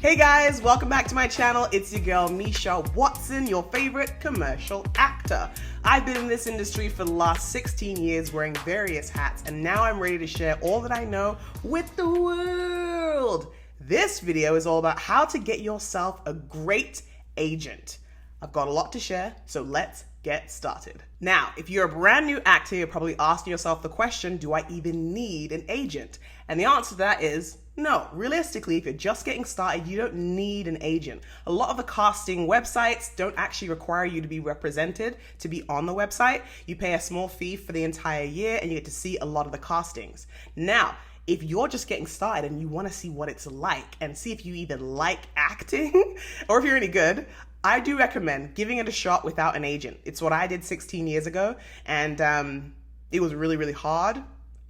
Hey guys, welcome back to my channel. It's your girl Misha Watson, your favorite commercial actor. I've been in this industry for the last 16 years wearing various hats, and now I'm ready to share all that I know with the world. This video is all about how to get yourself a great agent. I've got a lot to share, so let's get started. Now, if you're a brand new actor, you're probably asking yourself the question, do I even need an agent? And the answer to that is no. Realistically, if you're just getting started, you don't need an agent. A lot of the casting websites don't actually require you to be represented to be on the website. You pay a small fee for the entire year and you get to see a lot of the castings. Now, if you're just getting started and you want to see what it's like and see if you even like acting or if you're any good, I do recommend giving it a shot without an agent. It's what I did 16 years ago, and it was really, really hard.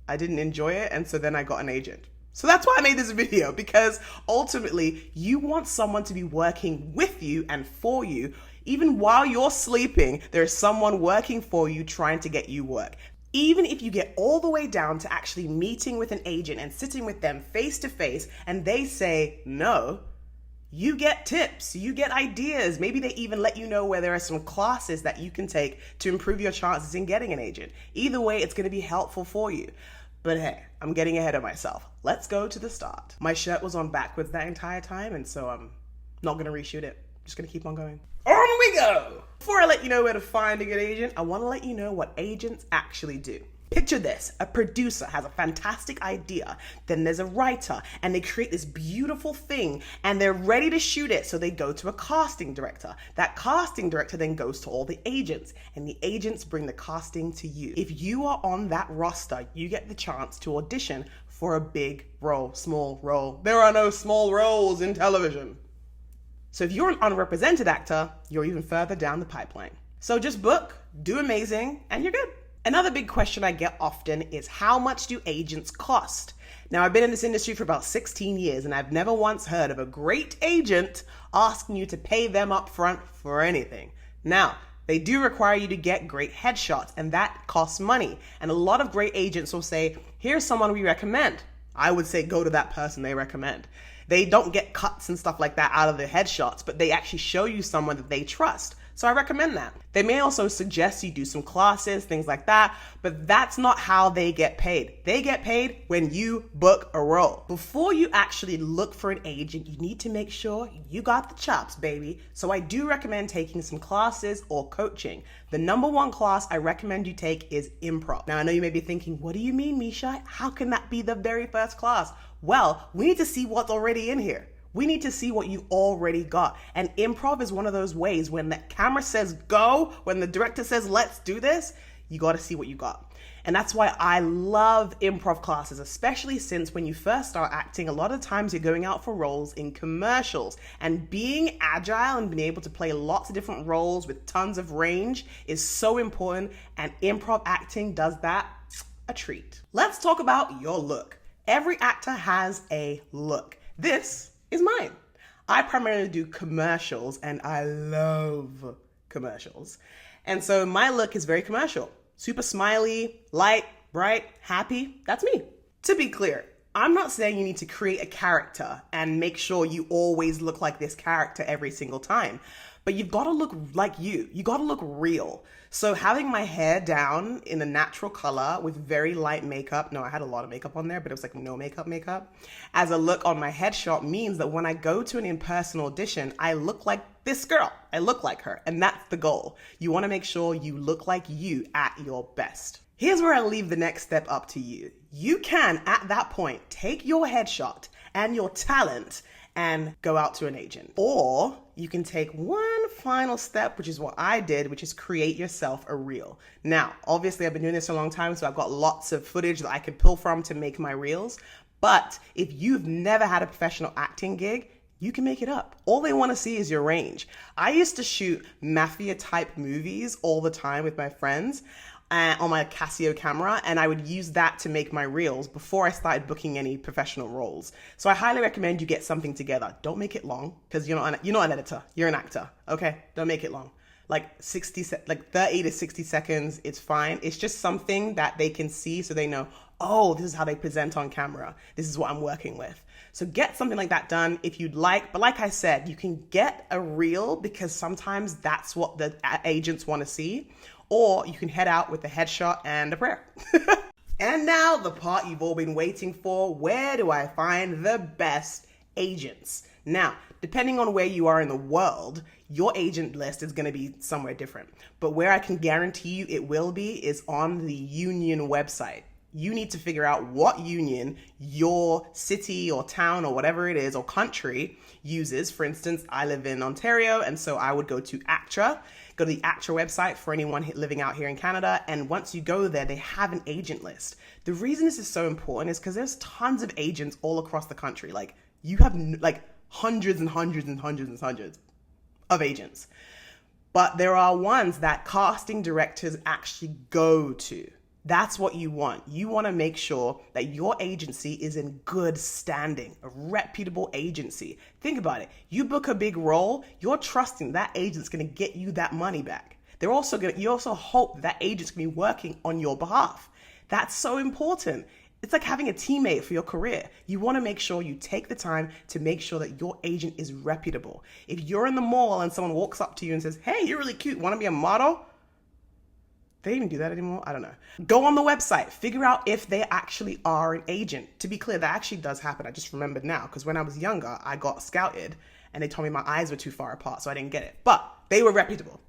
I didn't enjoy it, and so then I got an agent. So that's why I made this video, because ultimately you want someone to be working with you and for you. Even while you're sleeping, there's someone working for you trying to get you work. Even if you get all the way down to actually meeting with an agent and sitting with them face to face and they say no, you get tips, you get ideas. Maybe they even let you know where there are some classes that you can take to improve your chances in getting an agent. Either way, it's going to be helpful for you. But hey, I'm getting ahead of myself. Let's go to the start. My shirt was on backwards that entire time, and so I'm not going to reshoot it. I'm just going to keep on going. On we go! Before I let you know where to find a good agent, I want to let you know what agents actually do. Picture this, a producer has a fantastic idea, then there's a writer, and they create this beautiful thing, and they're ready to shoot it, so they go to a casting director. That casting director then goes to all the agents, and the agents bring the casting to you. If you are on that roster, you get the chance to audition for a big role, small role. There are no small roles in television. So if you're an unrepresented actor, you're even further down the pipeline. So just book, do amazing, and you're good. Another big question I get often is, how much do agents cost? Now, I've been in this industry for about 16 years and I've never once heard of a great agent asking you to pay them up front for anything. Now, they do require you to get great headshots, and that costs money. And a lot of great agents will say, here's someone we recommend. I would say go to that person they recommend. They don't get cuts and stuff like that out of their headshots, but they actually show you someone that they trust. So I recommend that. They may also suggest you do some classes, things like that, but that's not how they get paid. They get paid when you book a role. Before you actually look for an agent, you need to make sure you got the chops, baby. So I do recommend taking some classes or coaching. The number one class I recommend you take is improv. Now I know you may be thinking, what do you mean, Misha? How can that be the very first class? Well, we need to see what's already in here. We need to see what you already got. And improv is one of those ways when the camera says go, when the director says let's do this, you got to see what you got. And that's why I love improv classes, especially since when you first start acting, a lot of times you're going out for roles in commercials. And being agile and being able to play lots of different roles with tons of range is so important. And improv acting does that a treat. Let's talk about your look. Every actor has a look. This is mine. I primarily do commercials and I love commercials. And so my look is very commercial. Super smiley, light, bright, happy. That's me. To be clear, I'm not saying you need to create a character and make sure you always look like this character every single time. But you've got to look like you. You got to look real. So having my hair down in a natural color with very light makeup, no, I had a lot of makeup on there, but it was like no makeup, as a look on my headshot means that when I go to an in-person audition, I look like this girl. I look like her, and that's the goal. You want to make sure you look like you at your best. Here's where I leave the next step up to you. You can, at that point, take your headshot and your talent and go out to an agent. Or you can take one final step, which is what I did, which is create yourself a reel. Now, obviously I've been doing this a long time, so I've got lots of footage that I could pull from to make my reels. But if you've never had a professional acting gig, you can make it up. All they want to see is your range. I used to shoot mafia type movies all the time with my friends on my Casio camera, and I would use that to make my reels before I started booking any professional roles. So I highly recommend you get something together. Don't make it long, because you're not an editor, you're an actor, okay? Don't make it long. like 30 to 60 seconds, it's fine. It's just something that they can see so they know, oh, this is how they present on camera. This is what I'm working with. So get something like that done if you'd like. But like I said, you can get a reel because sometimes that's what the agents want to see. Or you can head out with a headshot and a prayer. And now the part you've all been waiting for. Where do I find the best agents? Now, depending on where you are in the world, your agent list is going to be somewhere different. But where I can guarantee you it will be is on the union website. You need to figure out what union your city or town or whatever it is or country uses. For instance, I live in Ontario, and so I would go to ACTRA. Go to the ACTRA website for anyone living out here in Canada. And once you go there, they have an agent list. The reason this is so important is because there's tons of agents all across the country. Like, you have like hundreds and hundreds and hundreds and hundreds of agents. But there are ones that casting directors actually go to. That's what you want. You want to make sure that your agency is in good standing, a reputable agency. Think about it. You book a big role, you're trusting that agent's going to get you that money back. You also hope that agent's going to be working on your behalf. That's so important. It's like having a teammate for your career. You want to make sure you take the time to make sure that your agent is reputable. If you're in the mall and someone walks up to you and says, "Hey, you're really cute. Want to be a model?" They even do that anymore? I don't know. Go on the website, figure out if they actually are an agent. To be clear, that actually does happen. I just remembered now, because when I was younger, I got scouted and they told me my eyes were too far apart, so I didn't get it. But they were reputable.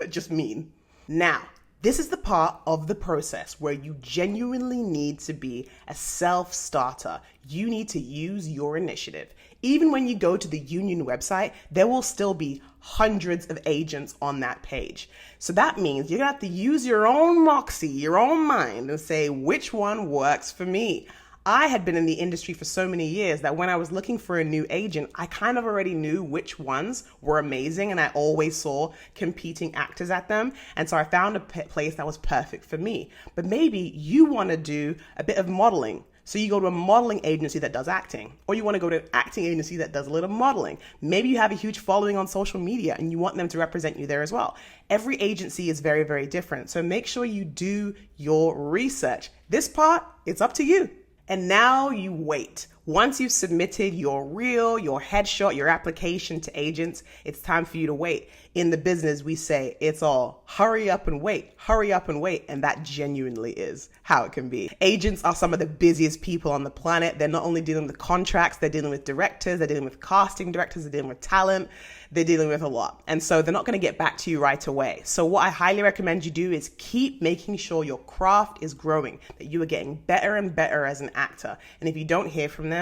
Just mean. Now, this is the part of the process where you genuinely need to be a self-starter. You need to use your initiative. Even when you go to the union website, there will still be hundreds of agents on that page. So that means you're gonna have to use your own moxie, your own mind, and say, which one works for me? I had been in the industry for so many years that when I was looking for a new agent, I kind of already knew which ones were amazing, and I always saw competing actors at them. And so I found a place that was perfect for me. But maybe you want to do a bit of modeling. So you go to a modeling agency that does acting, or you want to go to an acting agency that does a little modeling. Maybe you have a huge following on social media and you want them to represent you there as well. Every agency is very, very different. So make sure you do your research. This part, it's up to you. And now you wait. Once you've submitted your reel, your headshot, your application to agents, it's time for you to wait. In the business, we say it's all hurry up and wait, and that genuinely is how it can be. Agents are some of the busiest people on the planet. They're not only dealing with contracts, they're dealing with directors, they're dealing with casting directors, they're dealing with talent, they're dealing with a lot. And so they're not going to get back to you right away. So what I highly recommend you do is keep making sure your craft is growing, that you are getting better and better as an actor. And if you don't hear from them,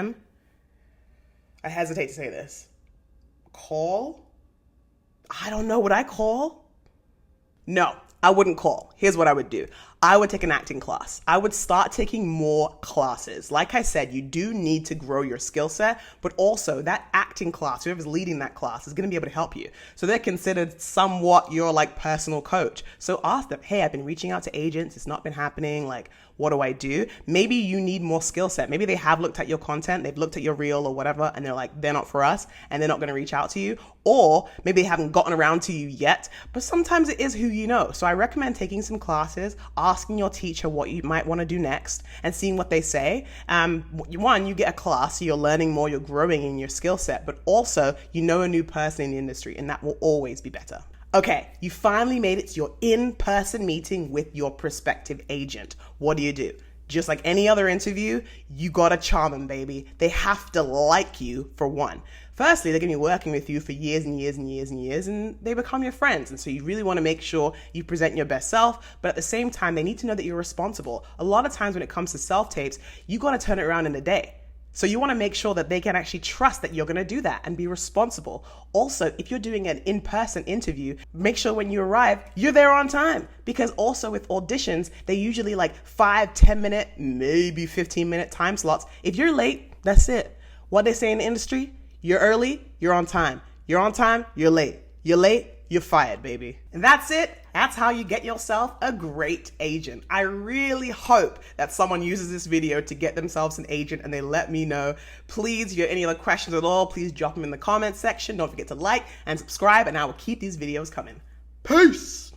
I hesitate to say this, call? I don't know, would I call? No, I wouldn't call. Here's what I would do. I would take an acting class. I would start taking more classes. Like I said, you do need to grow your skill set, but also that acting class, whoever's leading that class is going to be able to help you. So they're considered somewhat your like personal coach. So ask them, hey, I've been reaching out to agents. It's not been happening. Like, what do I do? Maybe you need more skill set. Maybe they have looked at your content, they've looked at your reel or whatever, and they're like, they're not for us, and they're not going to reach out to you. Or maybe they haven't gotten around to you yet, but sometimes it is who you know. So I recommend taking some classes, asking your teacher what you might want to do next, and seeing what they say. One, you get a class, so you're learning more, you're growing in your skill set, but also you know a new person in the industry, and that will always be better. Okay, you finally made it to your in-person meeting with your prospective agent. What do? Just like any other interview, you gotta charm them, baby. They have to like you, for one. Firstly, they're gonna be working with you for years and years and years and years, and they become your friends. And so you really wanna make sure you present your best self, but at the same time, they need to know that you're responsible. A lot of times when it comes to self-tapes, you gotta turn it around in a day. So you want to make sure that they can actually trust that you're going to do that and be responsible. Also, if you're doing an in-person interview, make sure when you arrive, you're there on time. Because also with auditions, they usually like 5, 10 minute, maybe 15-minute time slots. If you're late, that's it. What they say in the industry, you're early, you're on time. You're on time, you're late. You're late, you're fired, baby. And that's it. That's how you get yourself a great agent. I really hope that someone uses this video to get themselves an agent and they let me know. Please, if you have any other questions at all, please drop them in the comments section. Don't forget to like and subscribe, and I will keep these videos coming. Peace.